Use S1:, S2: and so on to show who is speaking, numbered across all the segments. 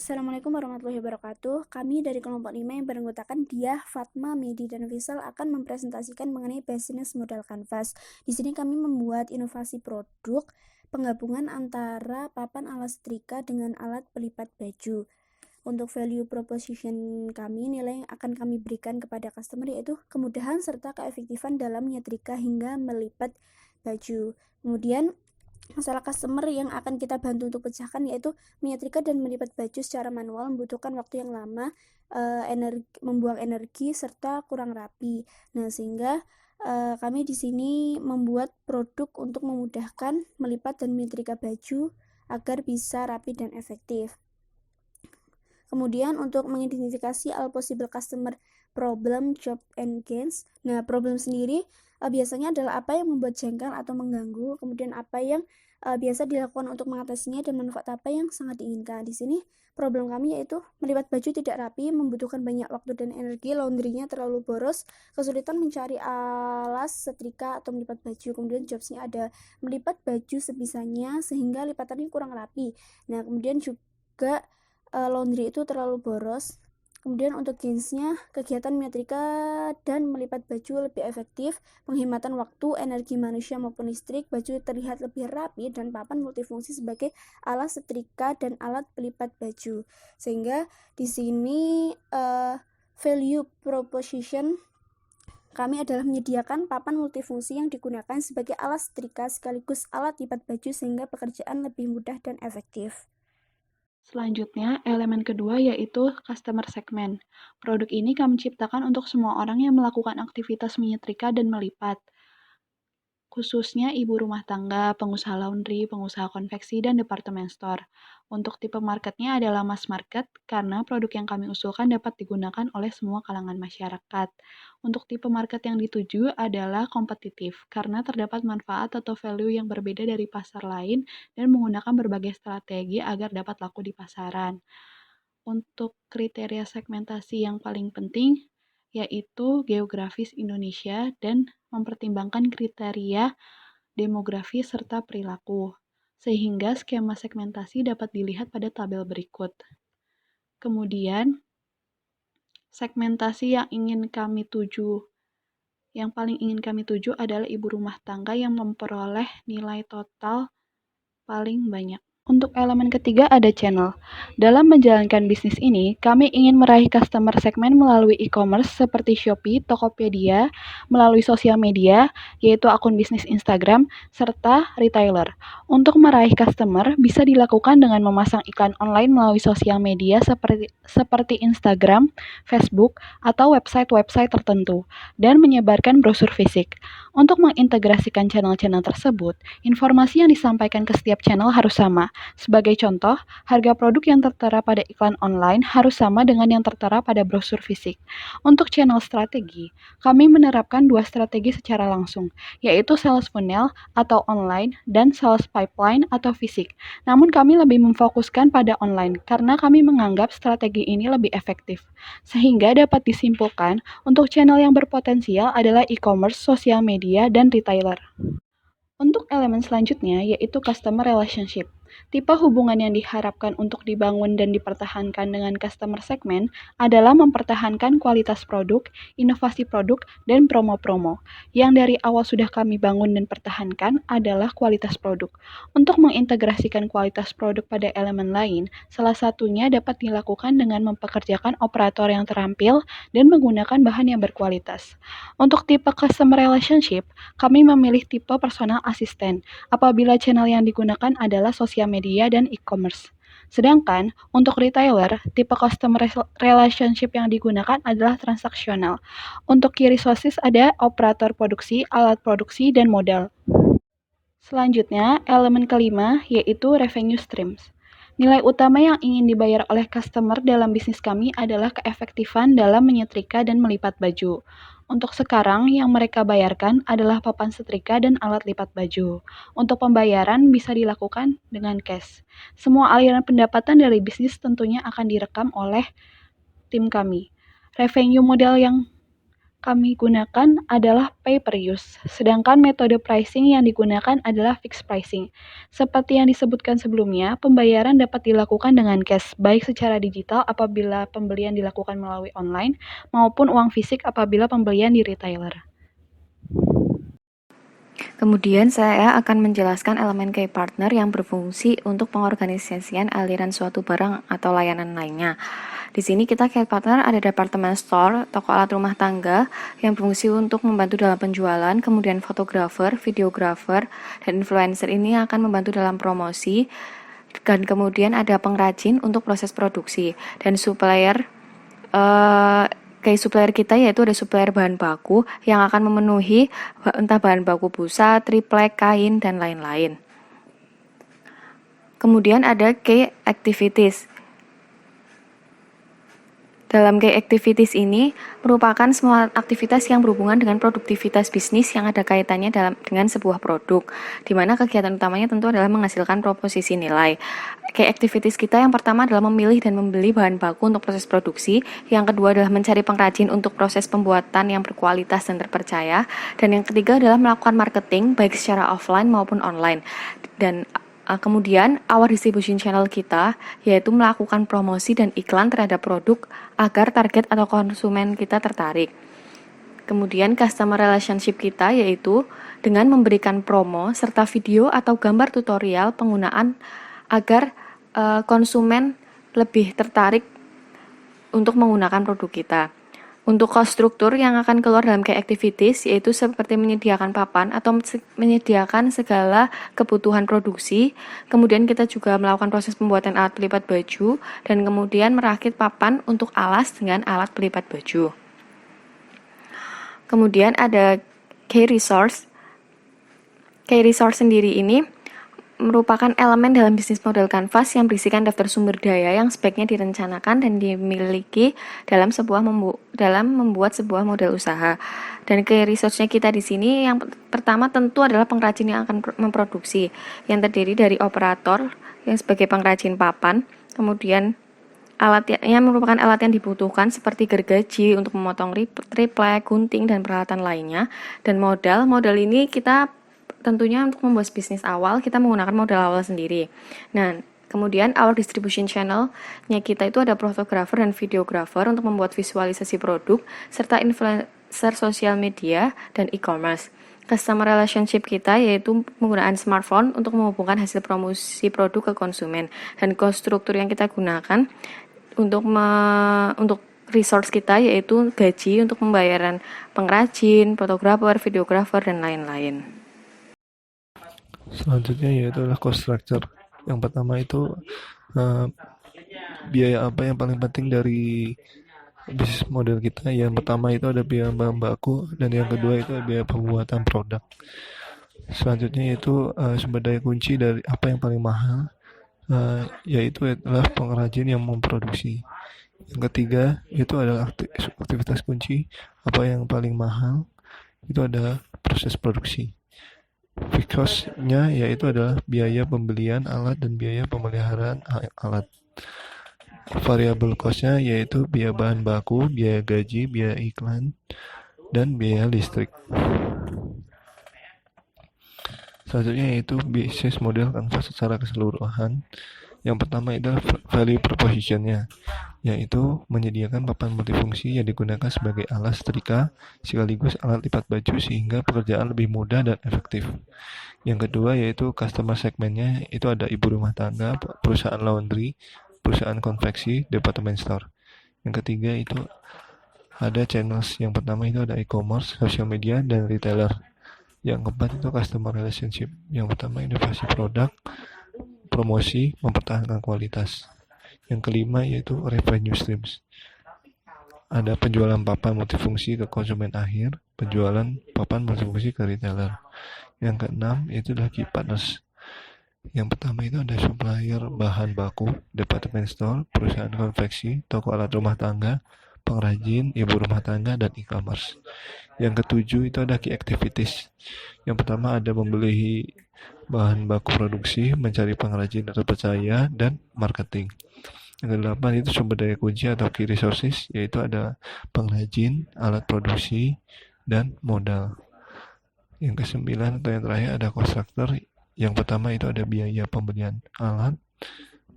S1: Assalamualaikum warahmatullahi wabarakatuh. Kami dari kelompok 5 yang beranggotakan Diah, Fatma, Medi, dan Faisal akan mempresentasikan mengenai business model canvas. Di sini kami membuat inovasi produk penggabungan antara papan alas setrika dengan alat pelipat baju. Untuk value proposition kami, nilai yang akan kami berikan kepada customer yaitu kemudahan serta keefektifan dalam menyetrika hingga melipat baju. Kemudian masalah customer yang akan kita bantu untuk pecahkan yaitu menyetrika dan melipat baju secara manual membutuhkan waktu yang lama, membuang energi serta kurang rapi. Nah, sehingga kami di sini membuat produk untuk memudahkan melipat dan menyetrika baju agar bisa rapi dan efektif. Kemudian untuk mengidentifikasi all possible customer problem, job, and gains. Nah, problem sendiri biasanya adalah apa yang membuat jengkel atau mengganggu, kemudian apa yang biasa dilakukan untuk mengatasinya, dan manfaat apa yang sangat diinginkan. Di sini problem kami yaitu melipat baju tidak rapi, membutuhkan banyak waktu dan energi, laundrynya terlalu boros, kesulitan mencari alas setrika atau melipat baju. Kemudian jobsnya ada melipat baju sebisanya sehingga lipatannya kurang rapi. Nah, kemudian juga laundry itu terlalu boros. Kemudian untuk gainsnya, kegiatan menyetrika dan melipat baju lebih efektif, penghematan waktu, energi manusia maupun listrik, baju terlihat lebih rapi, dan papan multifungsi sebagai alas setrika dan alat pelipat baju. Sehingga di sini value proposition kami adalah menyediakan papan multifungsi yang digunakan sebagai alas setrika sekaligus alat lipat baju sehingga pekerjaan lebih mudah dan efektif.
S2: Selanjutnya, elemen kedua yaitu customer segment. Produk ini kami ciptakan untuk semua orang yang melakukan aktivitas menyetrika dan melipat, khususnya ibu rumah tangga, pengusaha laundry, pengusaha konveksi, dan departemen store. Untuk tipe marketnya adalah mass market karena produk yang kami usulkan dapat digunakan oleh semua kalangan masyarakat. Untuk tipe market yang dituju adalah kompetitif karena terdapat manfaat atau value yang berbeda dari pasar lain dan menggunakan berbagai strategi agar dapat laku di pasaran. Untuk kriteria segmentasi yang paling penting yaitu geografis Indonesia dan mempertimbangkan kriteria demografi serta perilaku, sehingga skema segmentasi dapat dilihat pada tabel berikut. Kemudian, segmentasi yang paling ingin kami tuju adalah ibu rumah tangga yang memperoleh nilai total paling banyak. Untuk elemen ketiga ada channel. Dalam menjalankan bisnis ini, kami ingin meraih customer segmen melalui e-commerce seperti Shopee, Tokopedia, melalui sosial media, yaitu akun bisnis Instagram, serta retailer. Untuk meraih customer bisa dilakukan dengan memasang iklan online melalui sosial media seperti Instagram, Facebook, atau website-website tertentu, dan menyebarkan brosur fisik. Untuk mengintegrasikan channel-channel tersebut, informasi yang disampaikan ke setiap channel harus sama. Sebagai contoh, harga produk yang tertera pada iklan online harus sama dengan yang tertera pada brosur fisik. Untuk channel strategi, kami menerapkan dua strategi secara langsung, yaitu sales funnel atau online dan sales pipeline atau fisik. Namun kami lebih memfokuskan pada online karena kami menganggap strategi ini lebih efektif. Sehingga dapat disimpulkan untuk channel yang berpotensial adalah e-commerce, sosial media, dan retailer. Untuk elemen selanjutnya yaitu customer relationship. Tipe hubungan yang diharapkan untuk dibangun dan dipertahankan dengan customer segment adalah mempertahankan kualitas produk, inovasi produk, dan promo-promo. Yang dari awal sudah kami bangun dan pertahankan adalah kualitas produk. Untuk mengintegrasikan kualitas produk pada elemen lain, salah satunya dapat dilakukan dengan mempekerjakan operator yang terampil dan menggunakan bahan yang berkualitas. Untuk tipe customer relationship, kami memilih tipe personal assistant apabila channel yang digunakan adalah sosial media dan e-commerce. Sedangkan untuk retailer, tipe customer relationship yang digunakan adalah transaksional. Untuk key resources ada operator produksi, alat produksi, dan modal. Selanjutnya, elemen kelima yaitu revenue streams. Nilai utama yang ingin dibayar oleh customer dalam bisnis kami adalah keefektifan dalam menyetrika dan melipat baju. Untuk sekarang, yang mereka bayarkan adalah papan setrika dan alat lipat baju. Untuk pembayaran bisa dilakukan dengan cash. Semua aliran pendapatan dari bisnis tentunya akan direkam oleh tim kami. Revenue model yang kami gunakan adalah pay per use, sedangkan metode pricing yang digunakan adalah fixed pricing. Seperti yang disebutkan sebelumnya, pembayaran dapat dilakukan dengan cash, baik secara digital apabila pembelian dilakukan melalui online, maupun uang fisik apabila pembelian di retailer.
S3: Kemudian saya akan menjelaskan elemen key partner yang berfungsi untuk pengorganisasian aliran suatu barang atau layanan lainnya. Di sini kita key partner ada department store, toko alat rumah tangga yang berfungsi untuk membantu dalam penjualan, kemudian fotografer, videografer, dan influencer ini akan membantu dalam promosi, dan kemudian ada pengrajin untuk proses produksi, dan supplier kayak supplier kita yaitu ada supplier bahan baku yang akan memenuhi entah bahan baku busa, triplek, kain, dan lain-lain. Kemudian ada key activities. Dalam key activities ini merupakan semua aktivitas yang berhubungan dengan produktivitas bisnis yang ada kaitannya dengan sebuah produk, di mana kegiatan utamanya tentu adalah menghasilkan proposisi nilai. Key activities kita yang pertama adalah memilih dan membeli bahan baku untuk proses produksi, yang kedua adalah mencari pengrajin untuk proses pembuatan yang berkualitas dan terpercaya, dan yang ketiga adalah melakukan marketing baik secara offline maupun online. Dan kemudian our distribution channel kita yaitu melakukan promosi dan iklan terhadap produk agar target atau konsumen kita tertarik. Kemudian customer relationship kita yaitu dengan memberikan promo serta video atau gambar tutorial penggunaan agar konsumen lebih tertarik untuk menggunakan produk kita. Untuk cost struktur yang akan keluar dalam key activities yaitu seperti menyediakan papan atau menyediakan segala kebutuhan produksi. Kemudian kita juga melakukan proses pembuatan alat pelipat baju dan kemudian merakit papan untuk alas dengan alat pelipat baju. Kemudian ada key resource. Key resource sendiri ini merupakan elemen dalam bisnis model kanvas yang berisikan daftar sumber daya yang sebaiknya direncanakan dan dimiliki dalam membuat sebuah model usaha. Dan key resource-nya kita di sini yang pertama tentu adalah pengrajin yang akan memproduksi, yang terdiri dari operator yang sebagai pengrajin papan, kemudian alat yang merupakan alat yang dibutuhkan seperti gergaji untuk memotong triplek, gunting, dan peralatan lainnya. Dan modal ini kita tentunya untuk membuat bisnis awal, kita menggunakan modal awal sendiri. Nah, kemudian our distribution channel-nya kita itu ada fotografer dan videografer untuk membuat visualisasi produk, serta influencer sosial media dan e-commerce. Customer relationship kita yaitu penggunaan smartphone untuk menghubungkan hasil promosi produk ke konsumen. Dan cost struktur yang kita gunakan untuk resource kita yaitu gaji untuk pembayaran pengrajin, fotografer, videografer, dan lain-lain.
S4: Selanjutnya yaitu adalah cost structure. Yang pertama itu biaya apa yang paling penting dari bisnis model kita. Yang pertama itu ada biaya bahan baku dan yang kedua itu biaya pembuatan produk. Selanjutnya yaitu sumber daya kunci dari apa yang paling mahal, yaitu adalah pengrajin yang memproduksi. Yang ketiga itu adalah aktivitas kunci apa yang paling mahal, itu adalah proses produksi. Fixed cost-nya yaitu adalah biaya pembelian alat dan biaya pemeliharaan alat. Variable cost-nya yaitu biaya bahan baku, biaya gaji, biaya iklan, dan biaya listrik. Selanjutnya yaitu bisnis model kanvas secara keseluruhan. Yang pertama adalah value proposition-nya, yaitu menyediakan papan multifungsi yang digunakan sebagai alat setrika sekaligus alat lipat baju sehingga pekerjaan lebih mudah dan efektif. Yang kedua yaitu customer segment-nya, itu ada ibu rumah tangga, perusahaan laundry, perusahaan konveksi, department store. Yang ketiga itu ada channels. Yang pertama itu ada e-commerce, social media, dan retailer. Yang keempat itu customer relationship. Yang pertama inovasi produk, promosi, mempertahankan kualitas. Yang kelima yaitu revenue streams. Ada penjualan papan multifungsi ke konsumen akhir, penjualan papan multifungsi ke retailer. Yang keenam itu adalah key partners. Yang pertama itu ada supplier bahan baku, department store, perusahaan konveksi, toko alat rumah tangga, pengrajin, ibu rumah tangga, dan e-commerce. Yang ketujuh itu ada key activities. Yang pertama ada membeli bahan baku produksi, mencari pengrajin terpercaya, dan marketing. Yang kedelapan itu sumber daya kunci atau key resources, yaitu ada pengrajin, alat produksi, dan modal. Yang kesembilan atau yang terakhir ada cost structure. Yang pertama itu ada biaya pembelian alat,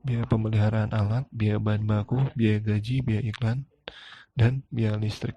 S4: biaya pemeliharaan alat, biaya bahan baku, biaya gaji, biaya iklan, dan biaya listrik.